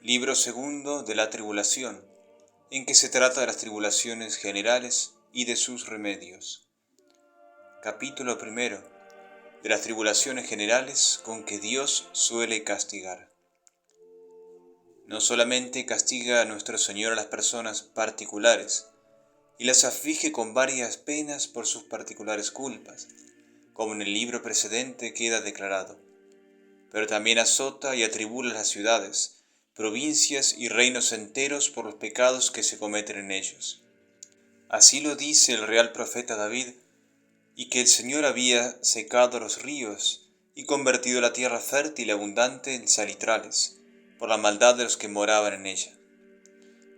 Libro segundo de la tribulación, en que se trata de las tribulaciones generales y de sus remedios. Capítulo primero. De las tribulaciones generales con que Dios suele castigar. No solamente castiga a nuestro Señor a las personas particulares, y las aflige con varias penas por sus particulares culpas, como en el libro precedente queda declarado, pero también azota y atribula las ciudades, provincias y reinos enteros por los pecados que se cometen en ellos. Así lo dice el real profeta David, y que el Señor había secado los ríos y convertido la tierra fértil y abundante en salitrales, por la maldad de los que moraban en ella.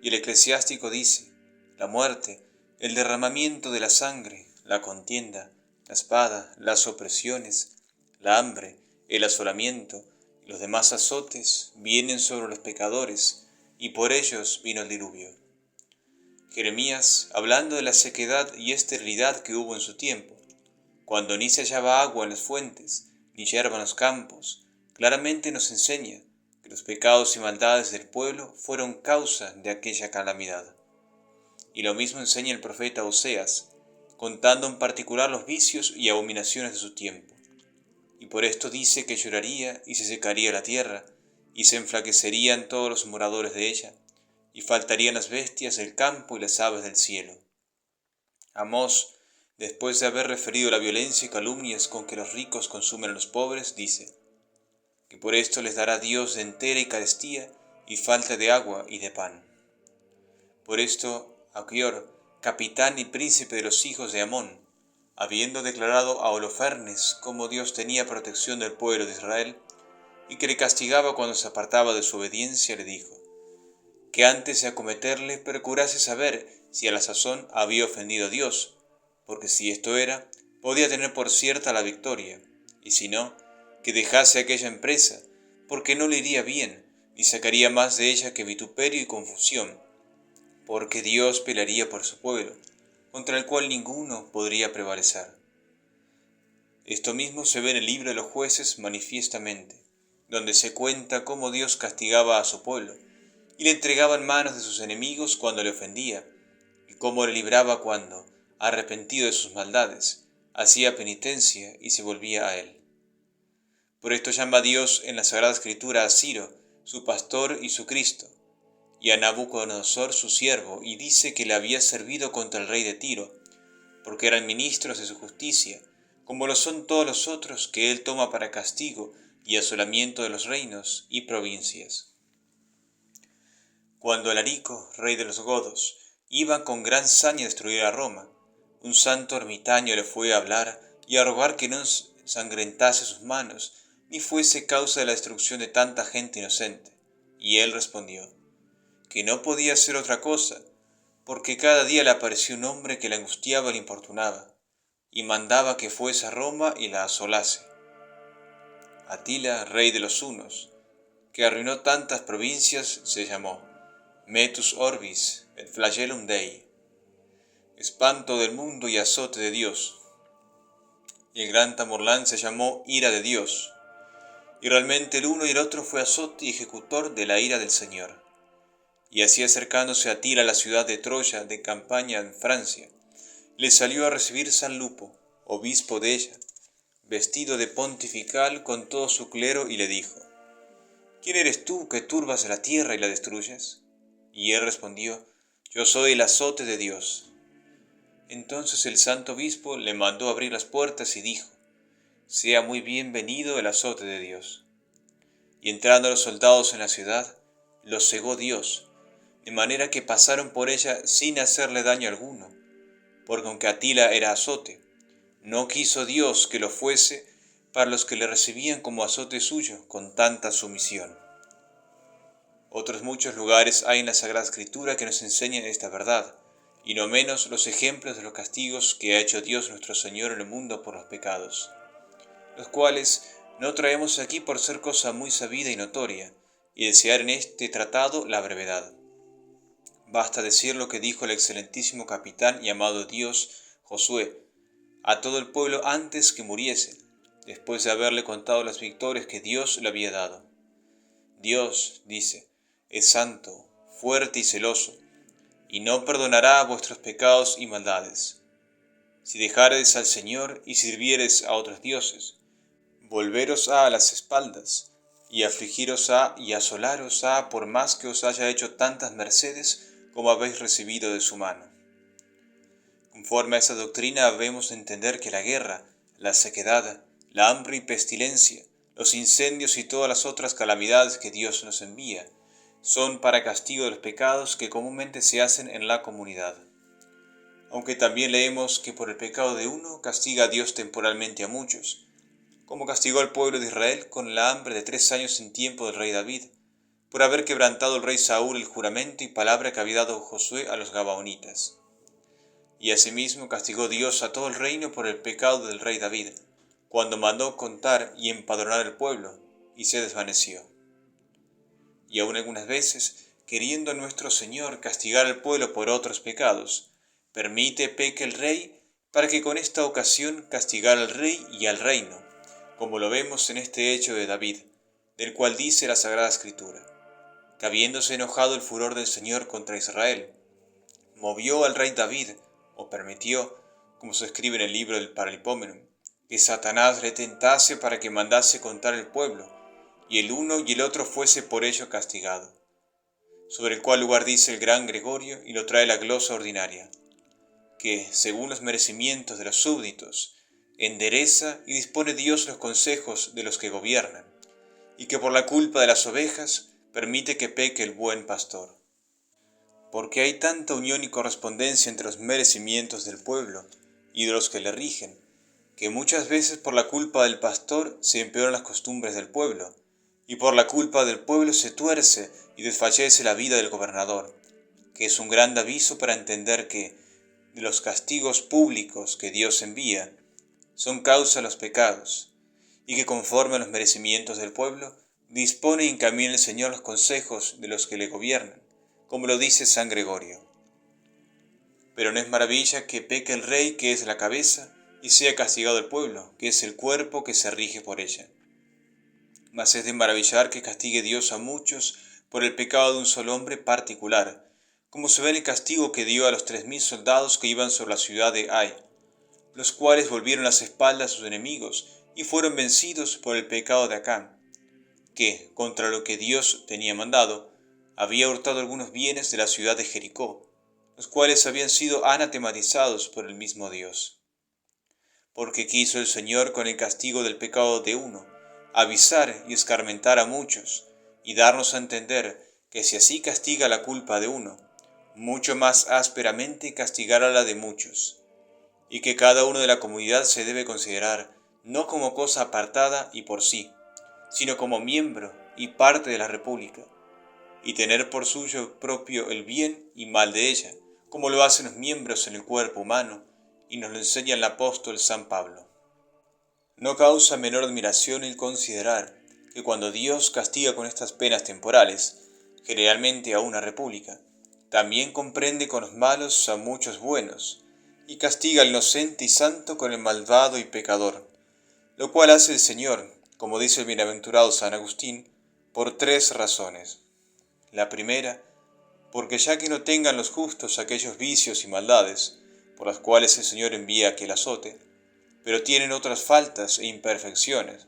Y el eclesiástico dice, la muerte, el derramamiento de la sangre, la contienda, la espada, las opresiones, la hambre, el asolamiento y los demás azotes vienen sobre los pecadores, y por ellos vino el diluvio. Jeremías, hablando de la sequedad y esterilidad que hubo en su tiempo, cuando ni se hallaba agua en las fuentes, ni yerba en los campos, claramente nos enseña que los pecados y maldades del pueblo fueron causa de aquella calamidad. Y lo mismo enseña el profeta Oseas, contando en particular los vicios y abominaciones de su tiempo. Y por esto dice que lloraría y se secaría la tierra, y se enflaquecerían todos los moradores de ella, y faltarían las bestias del campo y las aves del cielo. Amós, después de haber referido la violencia y calumnias con que los ricos consumen a los pobres, dice que por esto les dará Dios de entera y carestía y falta de agua y de pan. Por esto, Achior, capitán y príncipe de los hijos de Amón, habiendo declarado a Holofernes cómo Dios tenía protección del pueblo de Israel, y que le castigaba cuando se apartaba de su obediencia, le dijo, que antes de acometerle procurase saber si a la sazón había ofendido a Dios, porque si esto era, podía tener por cierta la victoria, y si no, que dejase aquella empresa, porque no le iría bien, ni sacaría más de ella que vituperio y confusión, porque Dios pelearía por su pueblo, contra el cual ninguno podría prevalecer. Esto mismo se ve en el libro de los jueces manifiestamente, donde se cuenta cómo Dios castigaba a su pueblo, y le entregaba en manos de sus enemigos cuando le ofendía, y cómo le libraba cuando, arrepentido de sus maldades, hacía penitencia y se volvía a él. Por esto llama Dios en la Sagrada Escritura a Ciro, su pastor y su Cristo, y a Nabucodonosor su siervo, y dice que le había servido contra el rey de Tiro, porque eran ministros de su justicia, como lo son todos los otros que él toma para castigo y asolamiento de los reinos y provincias. Cuando Alarico, rey de los godos, iba con gran saña a destruir a Roma, un santo ermitaño le fue a hablar y a rogar que no ensangrentase sus manos, ni fuese causa de la destrucción de tanta gente inocente. Y él respondió, que no podía ser otra cosa, porque cada día le apareció un hombre que le angustiaba y le importunaba, y mandaba que fuese a Roma y la asolase. Atila, rey de los hunos, que arruinó tantas provincias, se llamó Metus Orbis et Flagellum Dei, espanto del mundo y azote de Dios. Y el gran Tamorlán se llamó ira de Dios, y realmente el uno y el otro fue azote y ejecutor de la ira del Señor. Y así acercándose a Atila a la ciudad de Troya de campaña en Francia, le salió a recibir San Lupo, obispo de ella, vestido de pontifical con todo su clero, y le dijo, ¿quién eres tú que turbas la tierra y la destruyes? Y él respondió, yo soy el azote de Dios. Entonces el santo obispo le mandó abrir las puertas y dijo, sea muy bienvenido el azote de Dios. Y entrando los soldados en la ciudad, los cegó Dios, de manera que pasaron por ella sin hacerle daño alguno, porque aunque Atila era azote, no quiso Dios que lo fuese para los que le recibían como azote suyo con tanta sumisión. Otros muchos lugares hay en la Sagrada Escritura que nos enseñan esta verdad, y no menos los ejemplos de los castigos que ha hecho Dios nuestro Señor en el mundo por los pecados, los cuales no traemos aquí por ser cosa muy sabida y notoria, y desear en este tratado la brevedad. Basta decir lo que dijo el excelentísimo capitán y amado Dios, Josué, a todo el pueblo antes que muriese, después de haberle contado las victorias que Dios le había dado. Dios, dice, es santo, fuerte y celoso, y no perdonará vuestros pecados y maldades. Si dejaredes al Señor y sirvieredes a otros dioses, volveros a las espaldas, y afligiros y asolaros por más que os haya hecho tantas mercedes como habéis recibido de su mano. Conforme a esta doctrina debemos entender que la guerra, la sequedad, la hambre y pestilencia, los incendios y todas las otras calamidades que Dios nos envía, son para castigo de los pecados que comúnmente se hacen en la comunidad. Aunque también leemos que por el pecado de uno castiga a Dios temporalmente a muchos, como castigó al pueblo de Israel con la hambre de 3 años en tiempo del rey David, por haber quebrantado el rey Saúl el juramento y palabra que había dado Josué a los gabaonitas. Y asimismo castigó Dios a todo el reino por el pecado del rey David, cuando mandó contar y empadronar el pueblo, y se desvaneció. Y aun algunas veces, queriendo nuestro Señor castigar al pueblo por otros pecados, permite peque el rey para que con esta ocasión castigara al rey y al reino, como lo vemos en este hecho de David, del cual dice la Sagrada Escritura, que habiéndose enojado el furor del Señor contra Israel, movió al rey David, o permitió, como se escribe en el libro del Paralipómeno, que Satanás le tentase para que mandase contar el pueblo, y el uno y el otro fuese por ello castigado. Sobre el cual lugar dice el gran Gregorio, y lo trae la glosa ordinaria, que, según los merecimientos de los súbditos, endereza y dispone Dios los consejos de los que gobiernan, y que por la culpa de las ovejas permite que peque el buen pastor. Porque hay tanta unión y correspondencia entre los merecimientos del pueblo y de los que le rigen, que muchas veces por la culpa del pastor se empeoran las costumbres del pueblo, y por la culpa del pueblo se tuerce y desfallece la vida del gobernador, que es un gran aviso para entender que, de los castigos públicos que Dios envía, son causa los pecados, y que conforme a los merecimientos del pueblo, dispone y encamina el Señor los consejos de los que le gobiernan, como lo dice San Gregorio. Pero no es maravilla que peque el rey, que es la cabeza, y sea castigado el pueblo, que es el cuerpo que se rige por ella. Mas es de maravillar que castigue Dios a muchos por el pecado de un solo hombre particular, como se ve en el castigo que dio a los 3000 soldados que iban sobre la ciudad de Ai, los cuales volvieron las espaldas a sus enemigos y fueron vencidos por el pecado de Acán, que, contra lo que Dios tenía mandado, había hurtado algunos bienes de la ciudad de Jericó, los cuales habían sido anatematizados por el mismo Dios. Porque quiso el Señor con el castigo del pecado de uno, avisar y escarmentar a muchos, y darnos a entender que si así castiga la culpa de uno, mucho más ásperamente castigará la de muchos, y que cada uno de la comunidad se debe considerar no como cosa apartada y por sí, sino como miembro y parte de la República, y tener por suyo propio el bien y mal de ella, como lo hacen los miembros en el cuerpo humano, y nos lo enseña el apóstol San Pablo. No causa menor admiración el considerar que cuando Dios castiga con estas penas temporales, generalmente a una república, también comprende con los malos a muchos buenos, y castiga al inocente y santo con el malvado y pecador, lo cual hace el Señor, como dice el bienaventurado San Agustín, por 3 razones. La primera, porque ya que no tengan los justos aquellos vicios y maldades, por las cuales el Señor envía aquel azote, pero tienen otras faltas e imperfecciones,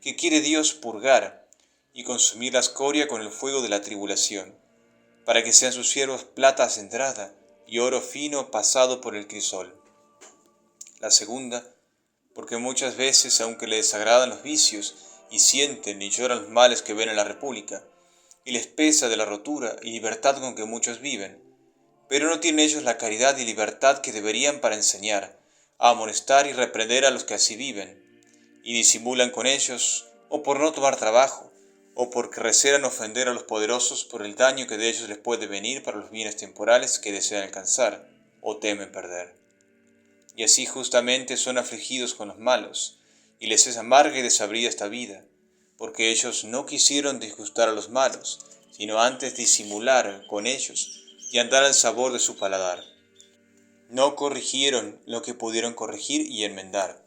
que quiere Dios purgar y consumir la escoria con el fuego de la tribulación, para que sean sus siervos plata centrada y oro fino pasado por el crisol. La segunda, porque muchas veces, aunque les desagradan los vicios, y sienten y lloran los males que ven en la república, y les pesa de la rotura y libertad con que muchos viven, pero no tienen ellos la caridad y libertad que deberían para enseñar, a amonestar y reprender a los que así viven, y disimulan con ellos, o por no tomar trabajo, o porque recelan ofender a los poderosos por el daño que de ellos les puede venir para los bienes temporales que desean alcanzar, o temen perder. Y así justamente son afligidos con los malos, y les es amarga y desabrida esta vida, porque ellos no quisieron disgustar a los malos, sino antes disimular con ellos y andar al sabor de su paladar. No corrigieron lo que pudieron corregir y enmendar,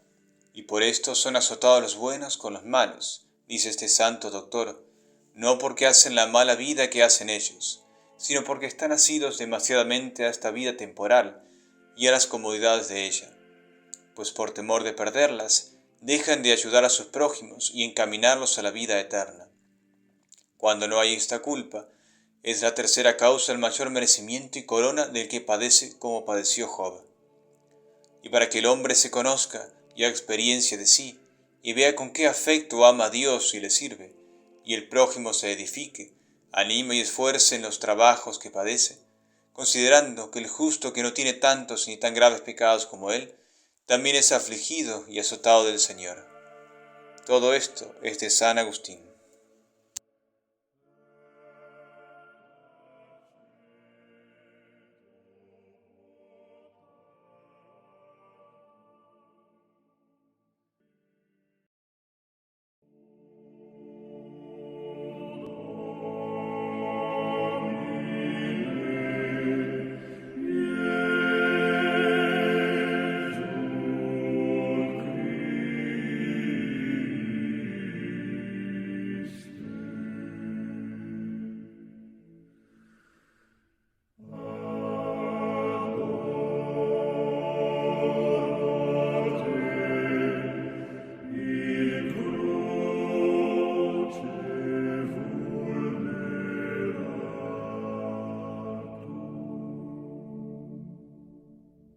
y por esto son azotados los buenos con los malos, dice este santo doctor, no porque hacen la mala vida que hacen ellos, sino porque están asidos demasiadamente a esta vida temporal y a las comodidades de ella, pues por temor de perderlas, dejan de ayudar a sus prójimos y encaminarlos a la vida eterna. Cuando no hay esta culpa, es la tercera causa el mayor merecimiento y corona del que padece como padeció Job. Y para que el hombre se conozca y haga experiencia de sí, y vea con qué afecto ama a Dios y le sirve, y el prójimo se edifique, anime y esfuerce en los trabajos que padece, considerando que el justo que no tiene tantos ni tan graves pecados como él, también es afligido y azotado del Señor. Todo esto es de San Agustín.